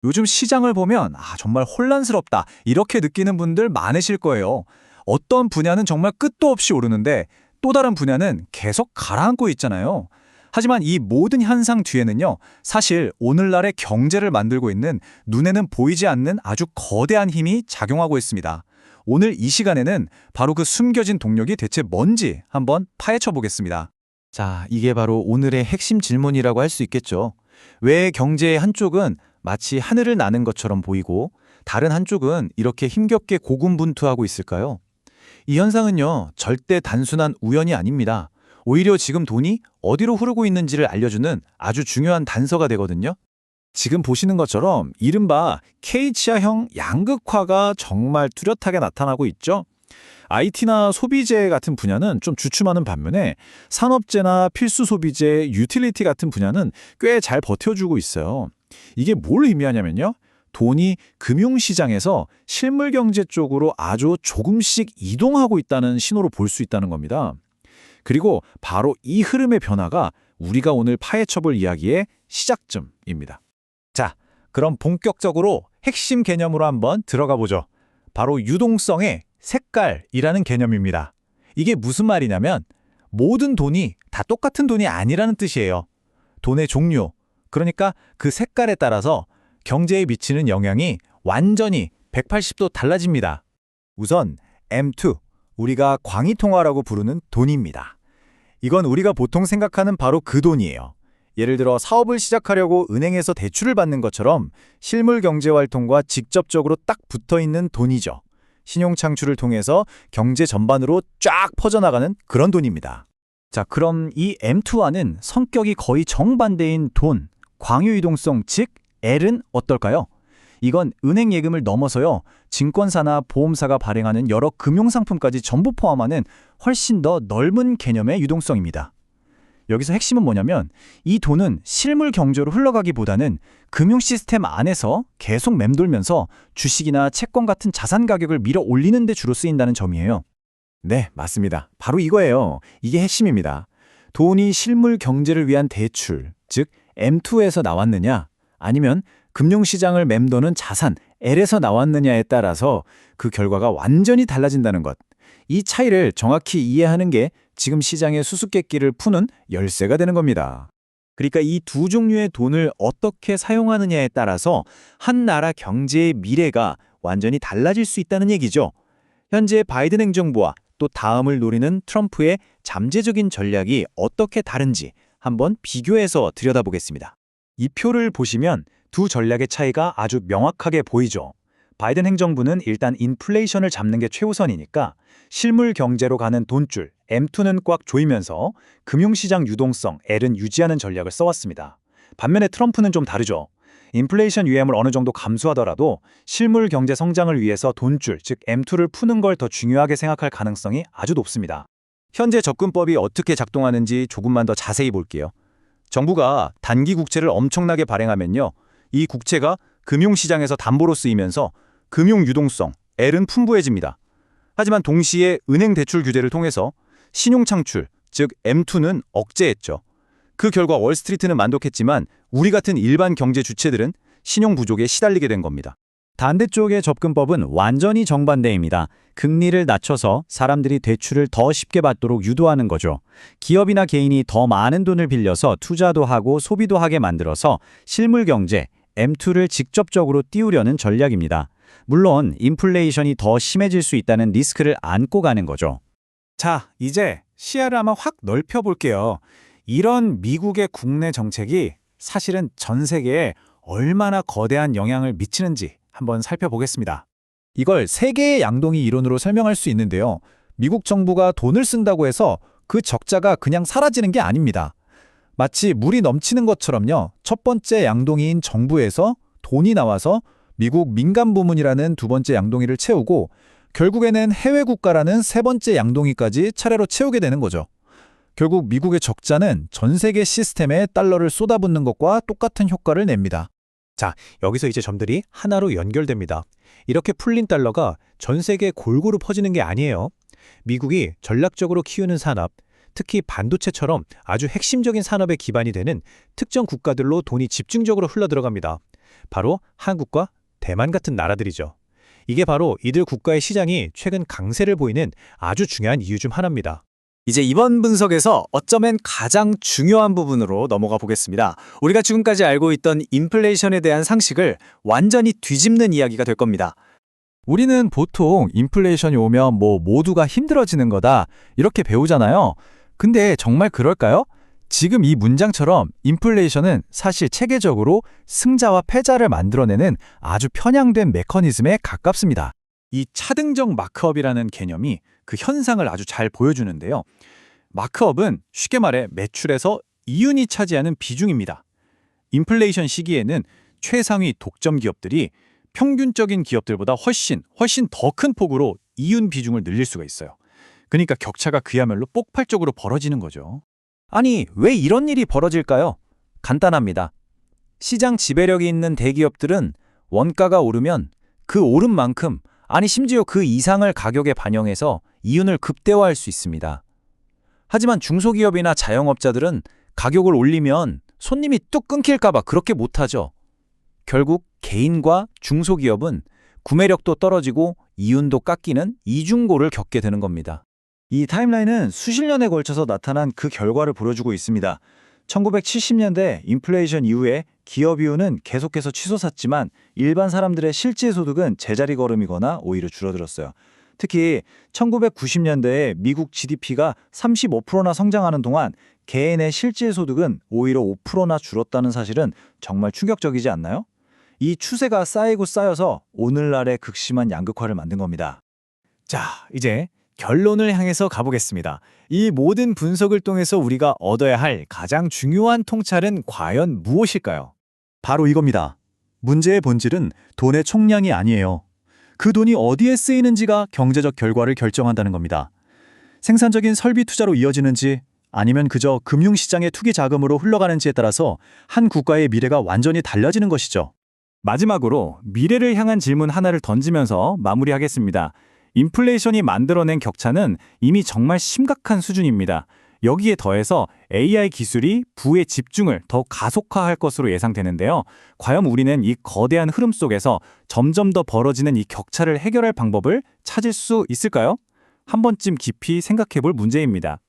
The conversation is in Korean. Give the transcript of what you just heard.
요즘 시장을 보면 정말 혼란스럽다 이렇게 느끼는 분들 많으실 거예요. 어떤 분야는 정말 끝도 없이 오르는데 또 다른 분야는 계속 가라앉고 있잖아요. 하지만 이 모든 현상 뒤에는요, 사실 오늘날의 경제를 만들고 있는 눈에는 보이지 않는 아주 거대한 힘이 작용하고 있습니다. 오늘 이 시간에는 바로 그 숨겨진 동력이 대체 뭔지 한번 파헤쳐 보겠습니다. 자, 이게 바로 오늘의 핵심 질문이라고 할 수 있겠죠. 왜 경제의 한쪽은 마치 하늘을 나는 것처럼 보이고 다른 한쪽은 이렇게 힘겹게 고군분투하고 있을까요? 이 현상은요, 절대 단순한 우연이 아닙니다. 오히려 지금 돈이 어디로 흐르고 있는지를 알려주는 아주 중요한 단서가 되거든요. 지금 보시는 것처럼 이른바 K치아형 양극화가 정말 뚜렷하게 나타나고 있죠. IT나 소비재 같은 분야는 좀 주춤하는 반면에 산업재나 필수 소비재, 유틸리티 같은 분야는 꽤 잘 버텨주고 있어요. 이게 뭘 의미하냐면요. 돈이 금융시장에서 실물경제 쪽으로 아주 조금씩 이동하고 있다는 신호로 볼 수 있다는 겁니다. 그리고 바로 이 흐름의 변화가 우리가 오늘 파헤쳐볼 이야기의 시작점입니다. 자, 그럼 본격적으로 핵심 개념으로 한번 들어가 보죠. 바로 유동성의 색깔이라는 개념입니다. 이게 무슨 말이냐면 모든 돈이 다 똑같은 돈이 아니라는 뜻이에요. 돈의 종류, 그러니까 그 색깔에 따라서 경제에 미치는 영향이 완전히 180도 달라집니다. 우선 M2, 우리가 광의통화라고 부르는 돈입니다. 이건 우리가 보통 생각하는 바로 그 돈이에요. 예를 들어 사업을 시작하려고 은행에서 대출을 받는 것처럼 실물 경제 활동과 직접적으로 딱 붙어있는 돈이죠. 신용 창출을 통해서 경제 전반으로 쫙 퍼져나가는 그런 돈입니다. 자, 그럼 이 M2와는 성격이 거의 정반대인 돈, 광유이동성, 즉 L은 어떨까요? 이건 은행 예금을 넘어서요, 증권사나 보험사가 발행하는 여러 금융상품까지 전부 포함하는 훨씬 더 넓은 개념의 유동성입니다. 여기서 핵심은 뭐냐면 이 돈은 실물 경제로 흘러가기보다는 금융 시스템 안에서 계속 맴돌면서 주식이나 채권 같은 자산 가격을 밀어 올리는 데 주로 쓰인다는 점이에요. 네, 맞습니다. 바로 이거예요. 이게 핵심입니다. 돈이 실물 경제를 위한 대출, 즉 M2에서 나왔느냐, 아니면 금융시장을 맴도는 자산 L에서 나왔느냐에 따라서 그 결과가 완전히 달라진다는 것. 이 차이를 정확히 이해하는 게 지금 시장의 수수께끼를 푸는 열쇠가 되는 겁니다. 그러니까 이 두 종류의 돈을 어떻게 사용하느냐에 따라서 한 나라 경제의 미래가 완전히 달라질 수 있다는 얘기죠. 현재 바이든 행정부와 또 다음을 노리는 트럼프의 잠재적인 전략이 어떻게 다른지 한번 비교해서 들여다보겠습니다. 이 표를 보시면 두 전략의 차이가 아주 명확하게 보이죠. 바이든 행정부는 일단 인플레이션을 잡는 게 최우선이니까 실물 경제로 가는 돈줄 M2는 꽉 조이면서 금융시장 유동성 L은 유지하는 전략을 써왔습니다. 반면에 트럼프는 좀 다르죠. 인플레이션 위험을 어느 정도 감수하더라도 실물 경제 성장을 위해서 돈줄, 즉 M2를 푸는 걸 더 중요하게 생각할 가능성이 아주 높습니다. 현재 접근법이 어떻게 작동하는지 조금만 더 자세히 볼게요. 정부가 단기 국채를 엄청나게 발행하면요, 이 국채가 금융시장에서 담보로 쓰이면서 금융 유동성 L은 풍부해집니다. 하지만 동시에 은행 대출 규제를 통해서 신용 창출, 즉 M2는 억제했죠. 그 결과 월스트리트는 만족했지만 우리 같은 일반 경제 주체들은 신용 부족에 시달리게 된 겁니다. 반대쪽의 접근법은 완전히 정반대입니다. 금리를 낮춰서 사람들이 대출을 더 쉽게 받도록 유도하는 거죠. 기업이나 개인이 더 많은 돈을 빌려서 투자도 하고 소비도 하게 만들어서 실물 경제, M2를 직접적으로 띄우려는 전략입니다. 물론 인플레이션이 더 심해질 수 있다는 리스크를 안고 가는 거죠. 자, 이제 시야를 한번 확 넓혀볼게요. 이런 미국의 국내 정책이 사실은 전 세계에 얼마나 거대한 영향을 미치는지 한번 살펴보겠습니다. 이걸 세계의 양동이 이론으로 설명할 수 있는데요. 미국 정부가 돈을 쓴다고 해서 그 적자가 그냥 사라지는 게 아닙니다. 마치 물이 넘치는 것처럼요. 첫 번째 양동이인 정부에서 돈이 나와서 미국 민간 부문이라는 두 번째 양동이를 채우고 결국에는 해외 국가라는 세 번째 양동이까지 차례로 채우게 되는 거죠. 결국 미국의 적자는 전 세계 시스템에 달러를 쏟아붓는 것과 똑같은 효과를 냅니다. 자, 여기서 이제 점들이 하나로 연결됩니다. 이렇게 풀린 달러가 전 세계에 골고루 퍼지는 게 아니에요. 미국이 전략적으로 키우는 산업, 특히 반도체처럼 아주 핵심적인 산업의 기반이 되는 특정 국가들로 돈이 집중적으로 흘러들어갑니다. 바로 한국과 대만 같은 나라들이죠. 이게 바로 이들 국가의 시장이 최근 강세를 보이는 아주 중요한 이유 중 하나입니다. 이제 이번 분석에서 어쩌면 가장 중요한 부분으로 넘어가 보겠습니다. 우리가 지금까지 알고 있던 인플레이션에 대한 상식을 완전히 뒤집는 이야기가 될 겁니다. 우리는 보통 인플레이션이 오면 모두가 힘들어지는 거다 이렇게 배우잖아요. 근데 정말 그럴까요? 지금 이 문장처럼 인플레이션은 사실 체계적으로 승자와 패자를 만들어내는 아주 편향된 메커니즘에 가깝습니다. 이 차등적 마크업이라는 개념이 그 현상을 아주 잘 보여주는데요. 마크업은 쉽게 말해 매출에서 이윤이 차지하는 비중입니다. 인플레이션 시기에는 최상위 독점 기업들이 평균적인 기업들보다 훨씬 더 큰 폭으로 이윤 비중을 늘릴 수가 있어요. 그러니까 격차가 그야말로 폭발적으로 벌어지는 거죠. 아니, 왜 이런 일이 벌어질까요? 간단합니다. 시장 지배력이 있는 대기업들은 원가가 오르면 그 오른 만큼, 아니 심지어 그 이상을 가격에 반영해서 이윤을 극대화할 수 있습니다. 하지만 중소기업이나 자영업자들은 가격을 올리면 손님이 뚝 끊길까 봐 그렇게 못하죠. 결국 개인과 중소기업은 구매력도 떨어지고 이윤도 깎이는 이중고를 겪게 되는 겁니다. 이 타임라인은 수십 년에 걸쳐서 나타난 그 결과를 보여주고 있습니다. 1970년대 인플레이션 이후에 기업 이윤은 계속해서 치솟았지만 일반 사람들의 실제 소득은 제자리 걸음이거나 오히려 줄어들었어요. 특히 1990년대에 미국 GDP가 35%나 성장하는 동안 개인의 실제 소득은 오히려 5%나 줄었다는 사실은 정말 충격적이지 않나요? 이 추세가 쌓이고 쌓여서 오늘날의 극심한 양극화를 만든 겁니다. 자, 이제 결론을 향해서 가보겠습니다. 이 모든 분석을 통해서 우리가 얻어야 할 가장 중요한 통찰은 과연 무엇일까요? 바로 이겁니다. 문제의 본질은 돈의 총량이 아니에요. 그 돈이 어디에 쓰이는지가 경제적 결과를 결정한다는 겁니다. 생산적인 설비 투자로 이어지는지 아니면 그저 금융시장의 투기 자금으로 흘러가는지에 따라서 한 국가의 미래가 완전히 달라지는 것이죠. 마지막으로 미래를 향한 질문 하나를 던지면서 마무리하겠습니다. 인플레이션이 만들어낸 격차는 이미 정말 심각한 수준입니다. 여기에 더해서 AI 기술이 부의 집중을 더 가속화할 것으로 예상되는데요. 과연 우리는 이 거대한 흐름 속에서 점점 더 벌어지는 이 격차를 해결할 방법을 찾을 수 있을까요? 한 번쯤 깊이 생각해 볼 문제입니다.